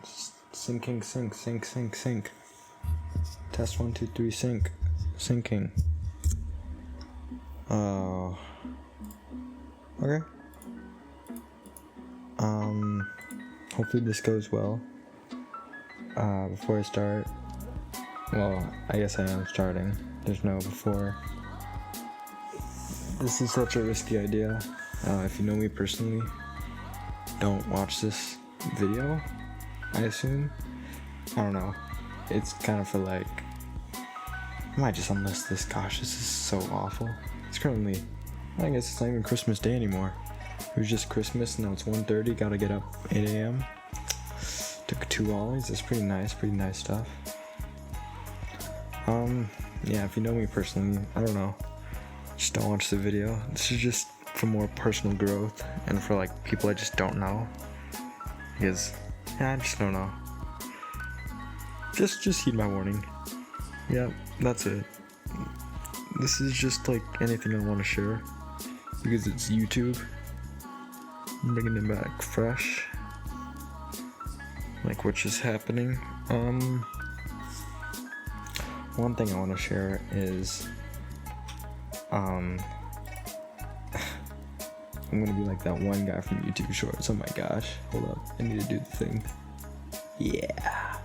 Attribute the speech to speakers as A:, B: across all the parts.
A: Syncing, sync. Test 1, 2, 3, sync. Syncing. Okay. Hopefully this goes well. Before I start, well, I guess I am starting. There's no before. This is such a risky idea. If you know me personally, don't watch this video, I assume. I don't know. It's kind of for like, I might just unlist this. Gosh, this is so awful. It's currently, I guess it's not even Christmas Day anymore. It was just Christmas, now it's 1:30, gotta get up 8 a.m. Took 2 ollies, that's pretty nice stuff. Yeah, if you know me personally, I don't know, just don't watch the video. This is just for more personal growth and for like people I just don't know. Because, yeah, I just don't know. Just heed my warning. Yeah, that's it. This is just like anything I want to share because it's YouTube. I'm bringing it back fresh, like what's just happening. One thing I want to share is I'm gonna be like that one guy from YouTube Shorts. Oh my gosh, hold up, I need to do the thing. Yeah,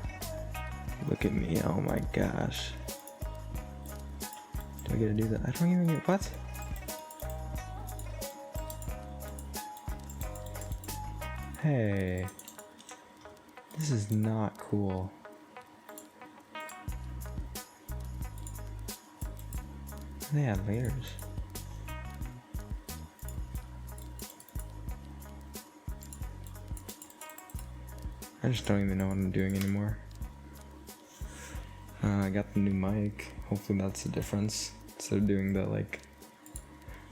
A: look at me. Oh my gosh, do I get to do that? I don't even get what. Hey, this is not cool. They have layers. I just don't even know what I'm doing anymore. I got the new mic. Hopefully that's the difference. Instead of doing the like,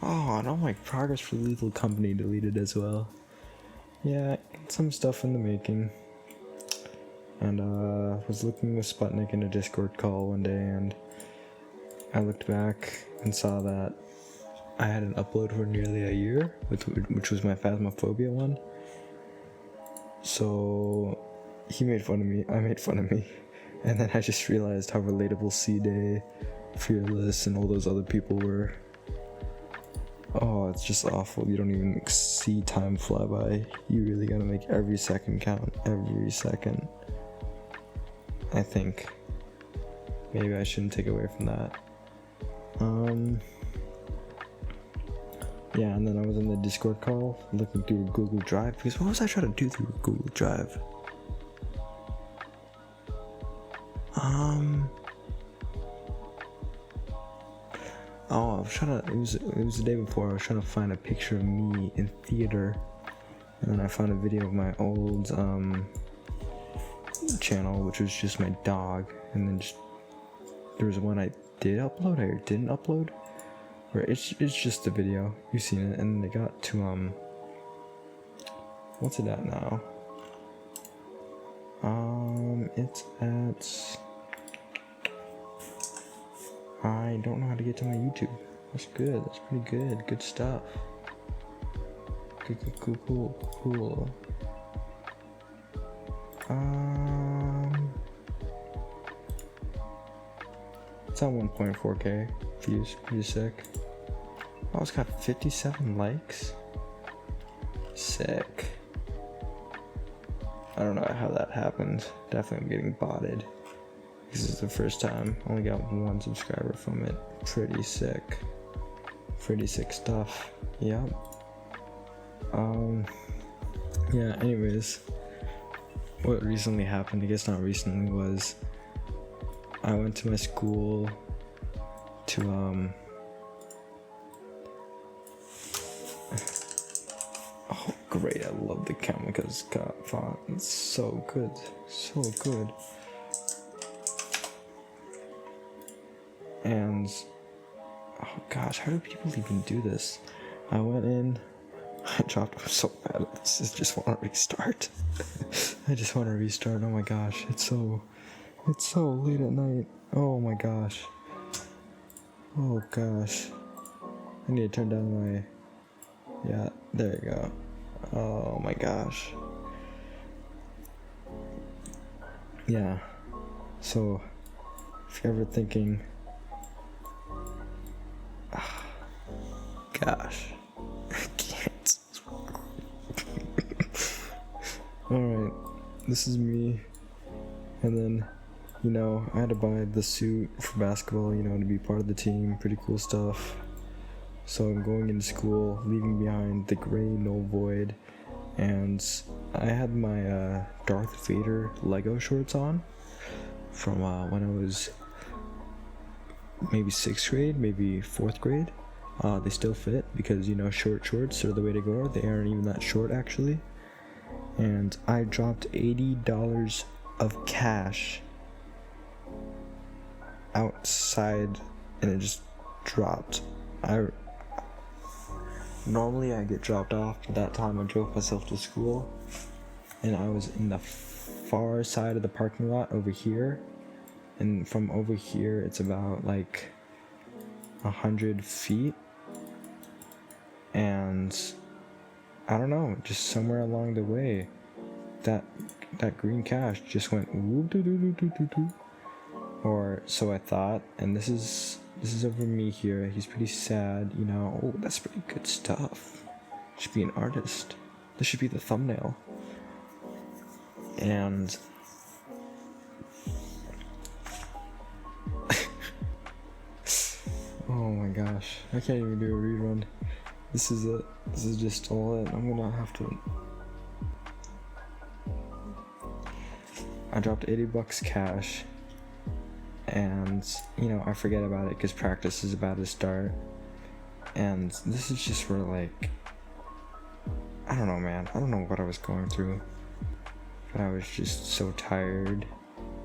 A: oh, and all my progress for the little company deleted as well. Yeah, some stuff in the making. And was looking with Sputnik in a Discord call one day, and I looked back and saw that I hadn't uploaded for nearly a year, which was my Phasmophobia one. So he made fun of me, I made fun of me, and then I just realized how relatable C-Day, Fearless, and all those other people were. Oh, it's just awful. You don't even see time fly by. You really gotta make every second count. Every second. I think. Maybe I shouldn't take away from that. Yeah, and then I was in the Discord call looking through Google Drive, because what was I trying to do through Google Drive? Oh, I was trying to, it was the day before, I was trying to find a picture of me in theater, and then I found a video of my old, channel, which was just my dog, and then there was one I did upload, or didn't upload, where it's just a video, you've seen it, and then they got to, what's it at now? It's at, I don't know how to get to my YouTube. That's good. That's pretty good. Good stuff. Cool. It's on 1.4K views. Pretty sick. Oh, it's got 57 likes. Sick. I don't know how that happened. Definitely I'm getting botted. This is the first time. Only got 1 subscriber from it. Pretty sick. Pretty sick stuff. Yep. Yeah, anyways. What recently happened, I guess not recently, was I went to my school to, oh great, I love the Kamikaze font. It's so good. So good. And oh gosh, how do people even do this? I went in, I dropped, I'm so bad at this. I just want to restart. Oh my gosh, it's so late at night. Oh my gosh. Oh gosh. I need to turn down my, yeah, there you go. Oh my gosh. yeah, so if you're ever thinking, gosh, I can't. Alright, this is me. And then, I had to buy the suit for basketball, to be part of the team. Pretty cool stuff. So I'm going into school, leaving behind the gray null void, and I had my Darth Vader Lego shorts on from when I was maybe 6th grade, maybe 4th grade. They still fit because, short shorts are the way to go. They aren't even that short, actually. And I dropped $80 of cash outside, and it just dropped. Normally I get dropped off, but that time I drove myself to school, and I was in the far side of the parking lot over here, and from over here it's about like 100 feet, and I don't know, just somewhere along the way that green cash just went whoop doo doo doo doo doo doo, or so I thought. And this is over me here. He's pretty sad, Oh, that's pretty good stuff. Should be an artist. This should be the thumbnail. And oh my gosh, I can't even do a rerun. This is it. This is just all it. I'm gonna have to. I dropped $80 cash, and I forget about it because practice is about to start. And this is just where, like, I don't know, man. I don't know what I was going through, but I was just so tired,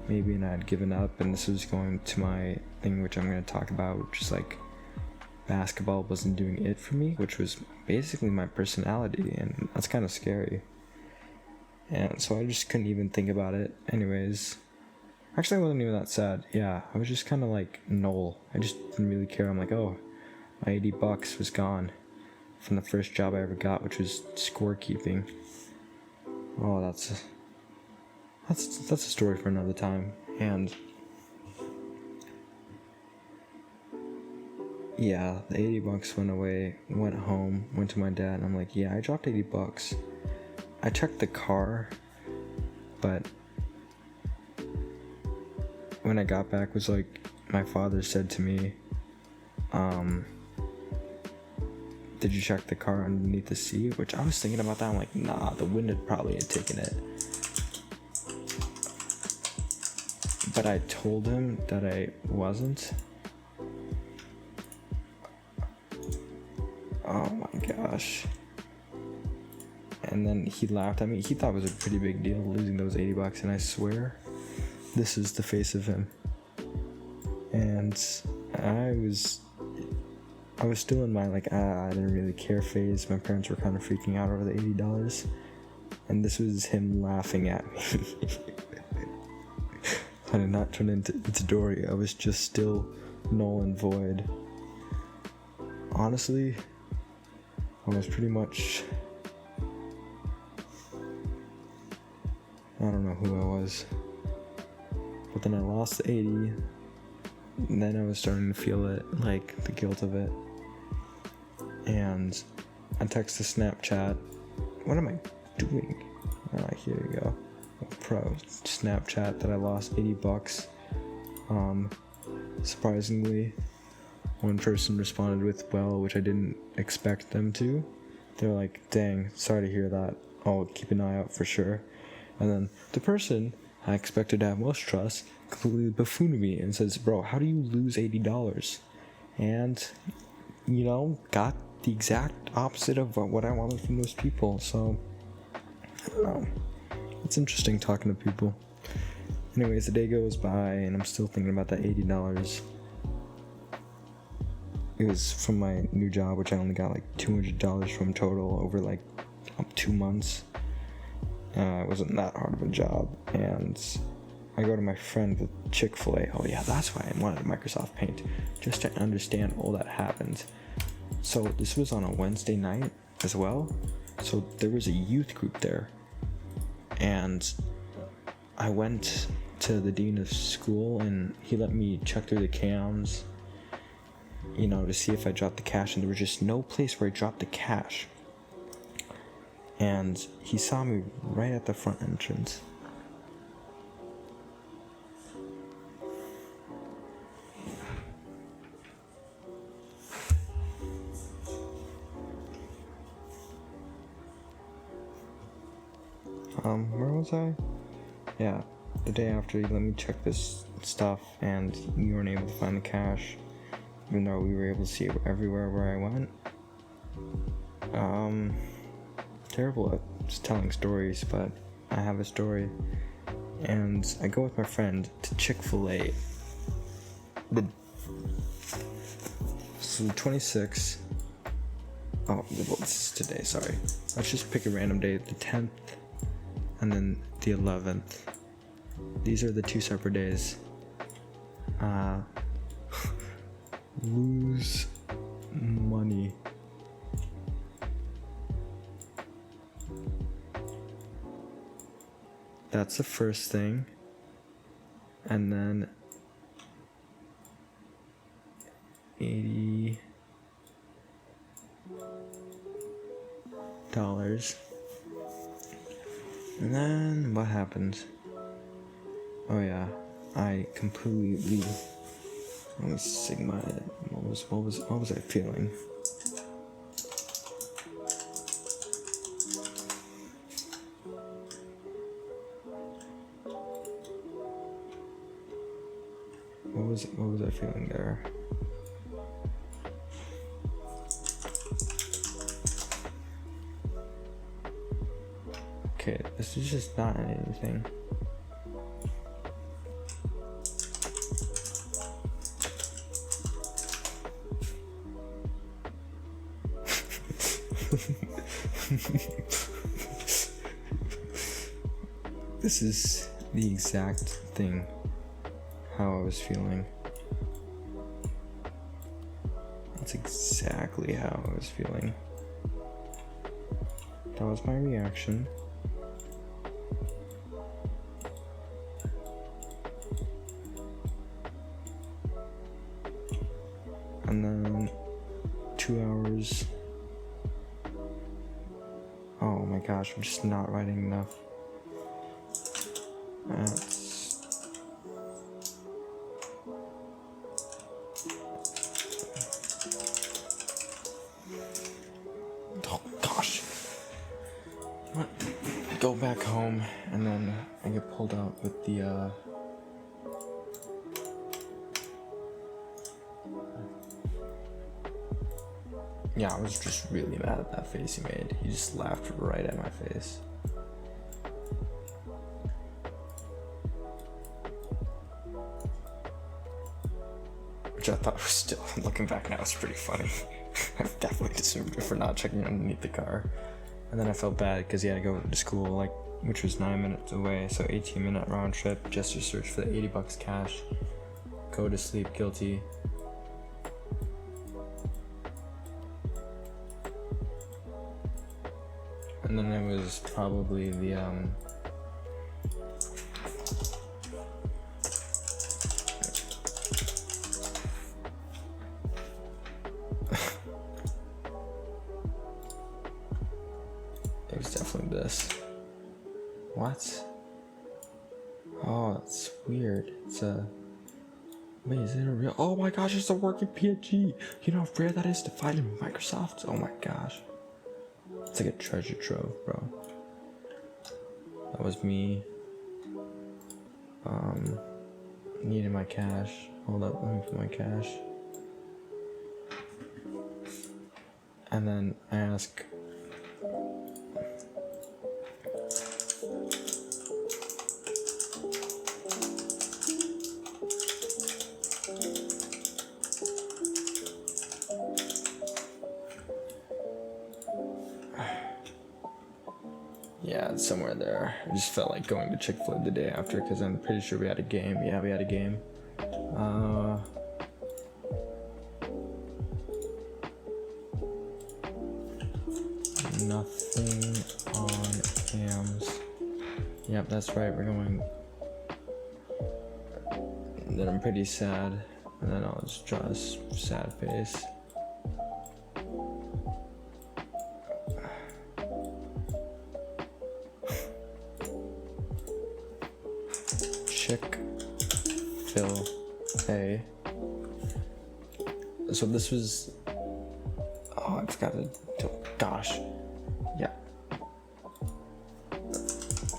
A: maybe, and I had given up. And this was going to my thing, which I'm going to talk about, which is like basketball wasn't doing it for me, which was basically my personality, and that's kind of scary. And so I just couldn't even think about it. Anyways, actually I wasn't even that sad. Yeah, I was just kind of like null. I just didn't really care. I'm like, oh, my $80 was gone from the first job I ever got, which was scorekeeping. Oh, that's a story for another time. And yeah, the $80 went away, went home, went to my dad, and I'm like, yeah, I dropped $80. I checked the car, but when I got back, was like, my father said to me, did you check the car underneath the seat? Which I was thinking about that. I'm like, nah, the wind had probably taken it. But I told him that I wasn't. Oh my gosh. And then he laughed at me. He thought it was a pretty big deal losing those $80, and I swear, this is the face of him. And I was still in my like, I didn't really care phase. My parents were kind of freaking out over the $80, and this was him laughing at me. I did not turn into Dory. I was just still null and void. Honestly, I was pretty much, I don't know who I was. But then I lost the 80, and then I was starting to feel it, like the guilt of it. And I texted Snapchat. What am I doing? Here you go. Pro Snapchat that I lost $80. Surprisingly, one person responded with, well, which I didn't expect them to. They're like, dang, sorry to hear that. I'll keep an eye out for sure. And then the person I expected to have most trust completely buffooned me and says, bro, how do you lose $80? And, got the exact opposite of what I wanted from those people. So, I don't know. It's interesting talking to people. Anyways, the day goes by and I'm still thinking about that $80. It was from my new job, which I only got like $200 from total over like 2 months. It wasn't that hard of a job. And I go to my friend with Chick-fil-A. Oh yeah, that's why I wanted Microsoft Paint, just to understand all that happened. So this was on a Wednesday night as well. So there was a youth group there. And I went to the dean of school and he let me check through the cams, you know, to see if I dropped the cash, and there was just no place where I dropped the cash. And he saw me right at the front entrance. Where was I? Yeah, the day after he let me check this stuff and we weren't able to find the cash, even though we were able to see it everywhere where I went. Terrible at just telling stories, but I have a story. And I go with my friend to Chick-fil-A. So the 26th. Oh, well, this is today, sorry. Let's just pick a random day, the 10th and then the 11th. These are the 2 separate days. Lose money. That's the first thing. And then $80. And then what happened? Oh yeah, I completely. Let me sing my. What was I feeling? What was I feeling there? Okay, this is just not anything. This is the exact thing how I was feeling. That's exactly how I was feeling. That was my reaction. And then 2 hours. Oh my gosh, I'm just not writing enough. That's... Oh gosh. What? Go back home and then I get pulled out with the yeah, I was just really mad at that face he made. He just laughed right at my face. Which I thought was still, looking back now, it's pretty funny. I definitely deserved it for not checking underneath the car. And then I felt bad because he had to go to school, like, which was 9 minutes away, so 18-minute round trip just to search for the $80 cash. Go to sleep guilty. And then it was probably the it was definitely this. What? Oh, that's weird. It's a... Wait, is it a real... Oh my gosh, it's a working PNG! You know how rare that is to find in Microsoft? Oh my gosh. It's like a treasure trove, bro. That was me. Needing my cash. Hold up, let me put my cash. And then I ask... Yeah, it's somewhere there. I just felt like going to Chick-fil-A the day after because I'm pretty sure we had a game. Yeah, we had a game. Nothing on cams. Yep, that's right. We're going then I'm pretty sad, and then I'll just draw a sad face. Chick-fil-A. So this was, I forgot to, gosh, yeah.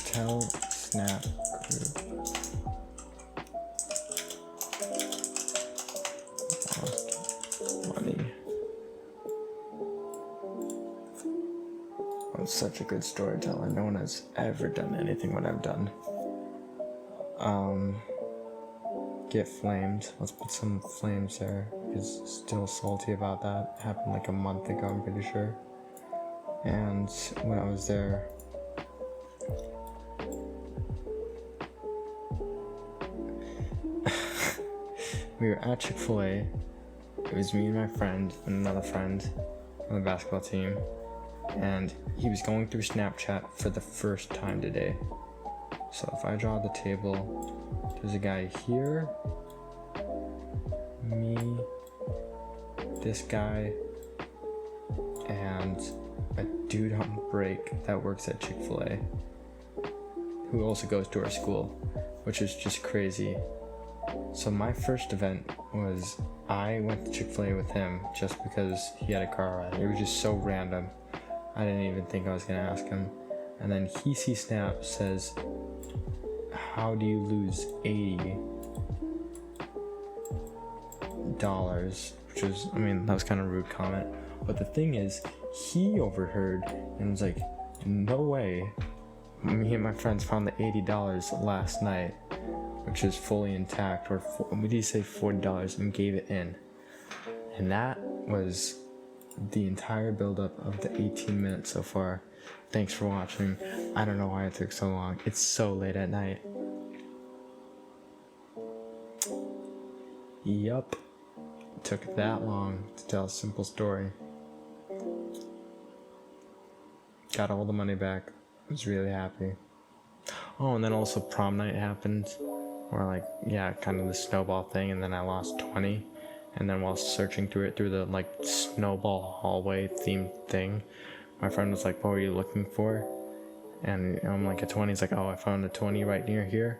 A: Tell Snap Group. Money. I'm such a good storyteller. No one has ever done anything what I've done. Get flamed. Let's put some flames there. Because still salty about that. It happened like a month ago, I'm pretty sure. And when I was there, we were at Chick-fil-A. It was me and my friend and another friend on the basketball team. And he was going through Snapchat for the first time today. So if I draw the table, there's a guy here, me, this guy, and a dude on break that works at Chick-fil-A, who also goes to our school, which is just crazy. So my first event was I went to Chick-fil-A with him just because he had a car ride. It was just so random. I didn't even think I was gonna ask him. And then he sees Snap, says, how do you lose $80? Which was, that was kind of a rude comment. But the thing is, he overheard and was like, no way. Me and my friends found the $80 last night, which is fully intact, or we did say $40, and gave it in. And that was the entire buildup of the 18 minutes so far. Thanks for watching. I don't know why it took so long. It's so late at night. Yup. It took that long to tell a simple story. Got all the money back. Was really happy. Oh, and then also prom night happened. Where kind of the snowball thing, and then I lost 20. And then while searching through the snowball hallway themed thing, my friend was like, what were you looking for? And I'm like, a 20. He's like, oh, I found a 20 right near here.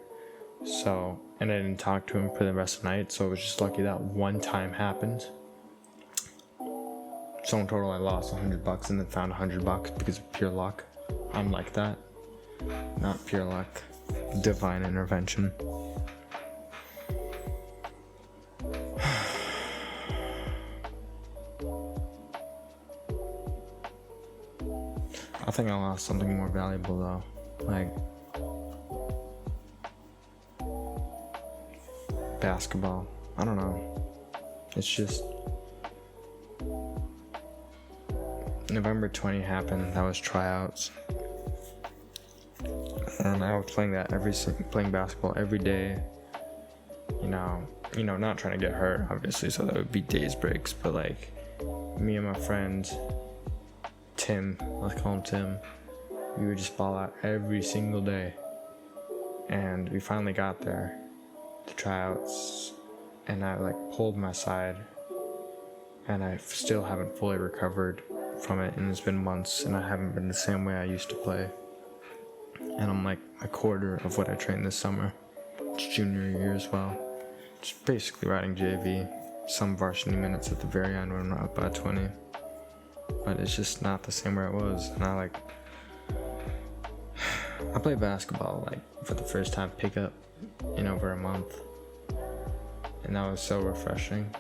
A: So, and I didn't talk to him for the rest of the night, so it was just lucky that one time happened. So in total I lost $100 and then found $100 because of pure luck. I'm like that. Not pure luck. Divine intervention. I think I lost something more valuable though. Basketball. I don't know. It's just November 20 happened. That was tryouts. And I was playing basketball every day. Not trying to get hurt, obviously, so that would be days breaks, but me and my friend Tim, let's call him Tim, we would just ball out every single day. And we finally got there, the tryouts, and I pulled my side, and I still haven't fully recovered from it, and it's been months, and I haven't been the same way I used to play. And I'm a quarter of what I trained this summer. It's junior year as well. Just basically riding JV, some varsity minutes at the very end when I'm up by 20. But it's just not the same where it was. And I played basketball for the first time pickup in over a month. And that was so refreshing.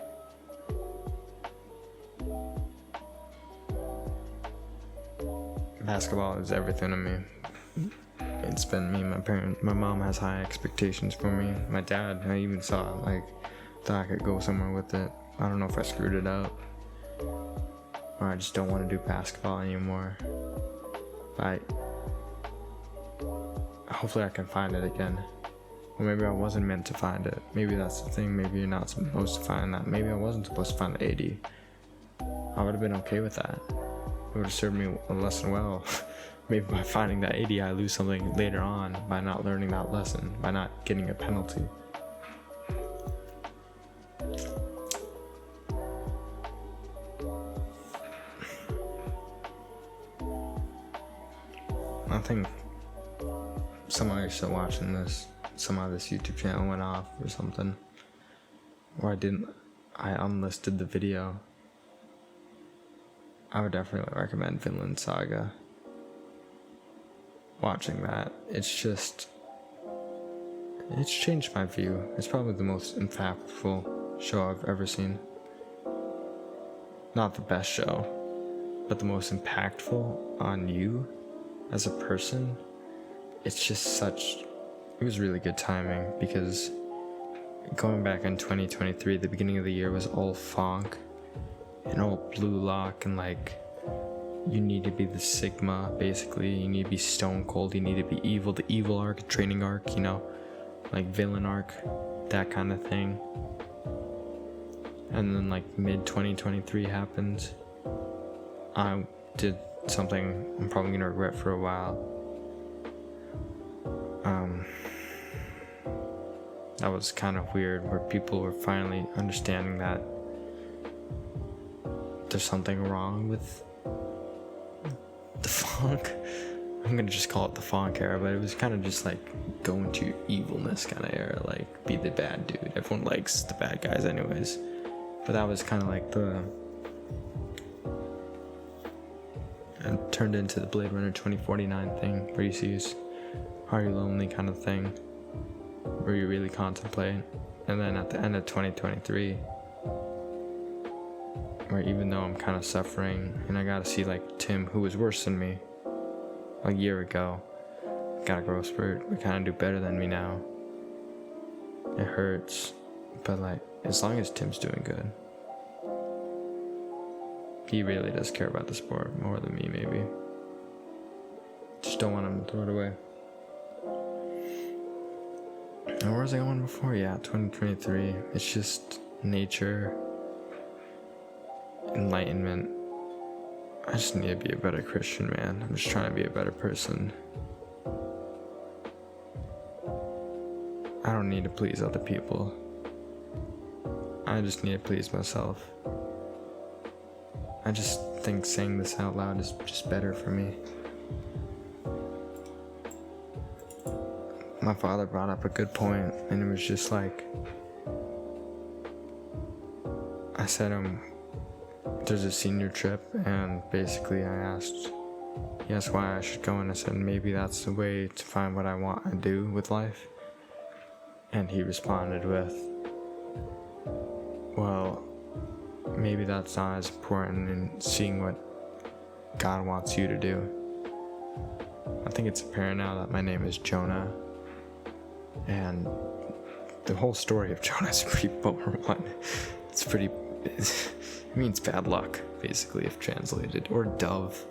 A: Basketball is everything to me. It's been me, my mom has high expectations for me. My dad, I even saw thought I could go somewhere with it. I don't know if I screwed it up, or I just don't want to do basketball anymore. But hopefully I can find it again. Or maybe I wasn't meant to find it. Maybe that's the thing. Maybe you're not supposed to find that. Maybe I wasn't supposed to find the 80. I would have been okay with that. It would have served me a lesson well. Maybe by finding that 80, I lose something later on by not learning that lesson, by not getting a penalty. think somehow you're still watching this. Somehow this YouTube channel went off or something. Or I unlisted the video. I would definitely recommend Vinland Saga. Watching that, it's changed my view. It's probably the most impactful show I've ever seen. Not the best show, but the most impactful on you as a person. It's just it was really good timing, because going back in 2023, the beginning of the year was all funk and all Blue Lock, and like, you need to be the Sigma, basically. You need to be Stone Cold, you need to be evil, the evil arc, training arc, you know, like villain arc, that kind of thing. And then like mid 2023 happened. I did something I'm probably gonna regret for a while. That was kind of weird, where people were finally understanding that there's something wrong with the funk. I'm gonna just call it the funk era, but it was kind of just like going to evilness kind of era, like be the bad dude. Everyone likes the bad guys anyways. But that was kind of like and turned into the Blade Runner 2049 thing, where you see his Are You Lonely kind of thing, where you really contemplate. And then at the end of 2023, where even though I'm kind of suffering and I gotta see like Tim, who was worse than me a year ago, got a growth spurt, we kind of do better than me now. It hurts, but like, as long as Tim's doing good, he really does care about the sport more than me, maybe. Just don't want him to throw it away. And where was I going before? Yeah, 2023. It's just nature, enlightenment. I just need to be a better Christian, man. I'm just trying to be a better person. I don't need to please other people. I just need to please myself. I just think saying this out loud is just better for me. My father brought up a good point, and it was just like, I said there's a senior trip, and basically he asked why I should go, and I said maybe that's the way to find what I want to do with life. And he responded with, well, maybe that's not as important in seeing what God wants you to do. I think it's apparent now that my name is Jonah, and the whole story of Jonah is a pretty bummer one. It means bad luck, basically, if translated, or dove.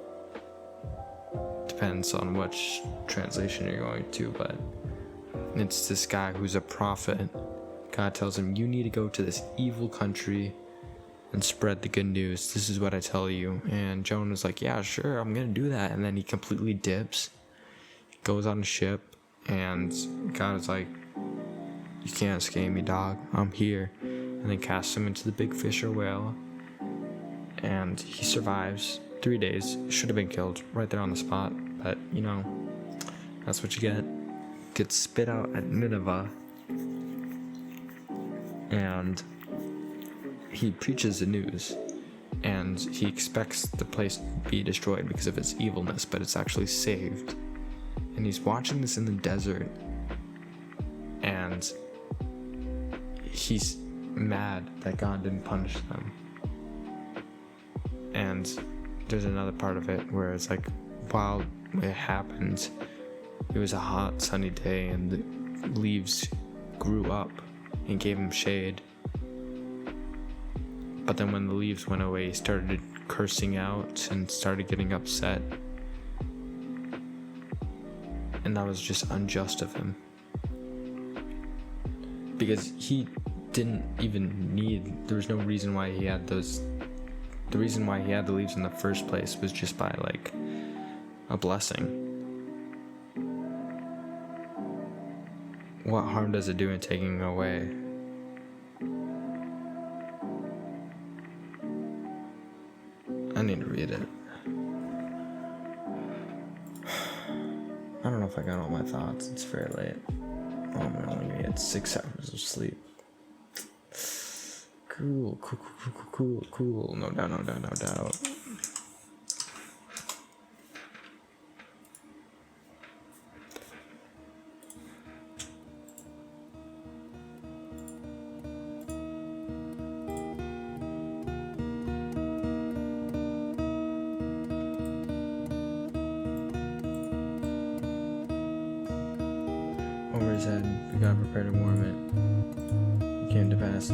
A: Depends on which translation you're going to, but it's this guy who's a prophet. God tells him, you need to go to this evil country and spread the good news. This is what I tell you. And Jonah's like, yeah, sure, I'm gonna do that. And then he completely dips, goes on a ship, and God is like, you can't escape me, dog. I'm here. And then casts him into the big fish or whale. And he survives 3 days. Should have been killed right there on the spot. But, you know, that's what you get. Gets spit out at Nineveh. And he preaches the news. And he expects the place to be destroyed because of its evilness, but it's actually saved. And he's watching this in the desert. And he's mad that God didn't punish them. And there's another part of it where it's like, while it happened, it was a hot sunny day and the leaves grew up and gave him shade. But then when the leaves went away, he started cursing out and started getting upset. And that was just unjust of him. Because he didn't even there was no reason why he had those. The reason why he had the leaves in the first place was just by like a blessing. What harm does it do in taking it away? I need to read it. I got all my thoughts. It's very late. Oh, I'm only gonna get 6 hours of sleep. Cool. No doubt. Over his head, we gotta prepare to warm it. It came to pass.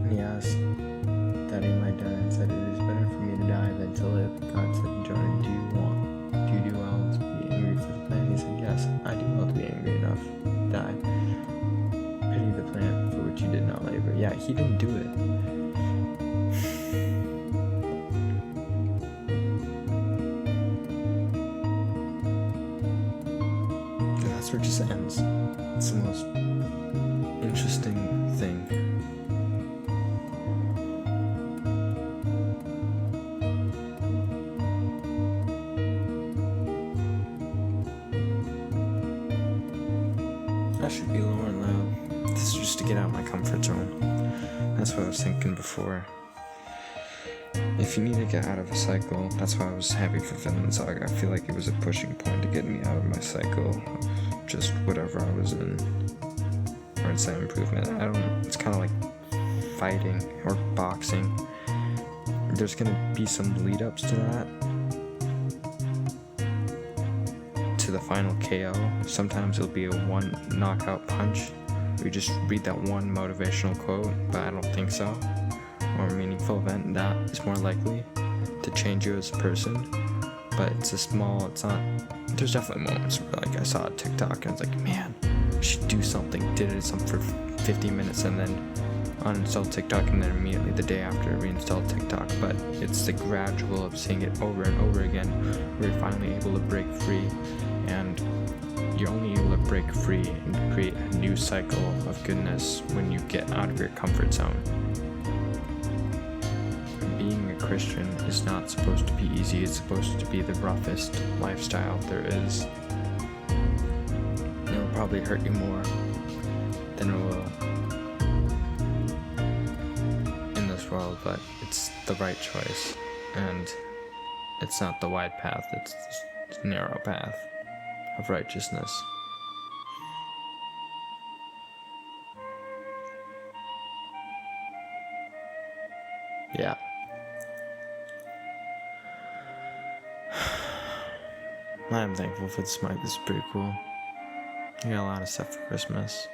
A: He asked that he might die and said, "It is better for me to die than to live." God said, "Jonah, do you do well to be angry for the plant?" He said, "Yes, I do well to be angry enough to die. Pity the plant for which you did not labor." Yeah, he didn't do it. And that's where it just ends. It's the most interesting thing. I should be lower and loud. This is just to get out of my comfort zone. That's what I was thinking before. If you need to get out of a cycle, that's why I was happy for Vinland Saga. I feel like it was a pushing point to get me out of my cycle of just whatever I was in. Or inside improvement. It's kind of like fighting or boxing. There's gonna be some lead ups to that. To the final KO. Sometimes it'll be a one knockout punch. We just read that one motivational quote, but I don't think so. Or a meaningful event that is more likely to change you as a person. But it's not. There's definitely moments where like I saw a TikTok and I was like, man, I should do something. Did it for 15 minutes and then uninstalled TikTok, and then immediately the day after reinstalled TikTok. But it's the gradual of seeing it over and over again where you're finally able to break free, and you're only able to break free and create a new cycle of goodness when you get out of your comfort zone. Being a Christian is not supposed to be easy. It's supposed to be the roughest lifestyle there is. It'll probably hurt you more than it will in this world, but it's the right choice, and it's not the wide path, it's the narrow path of righteousness. Yeah. I'm thankful for this mic. This is pretty cool. I got a lot of stuff for Christmas.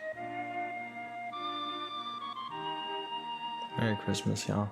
A: Merry Christmas, y'all.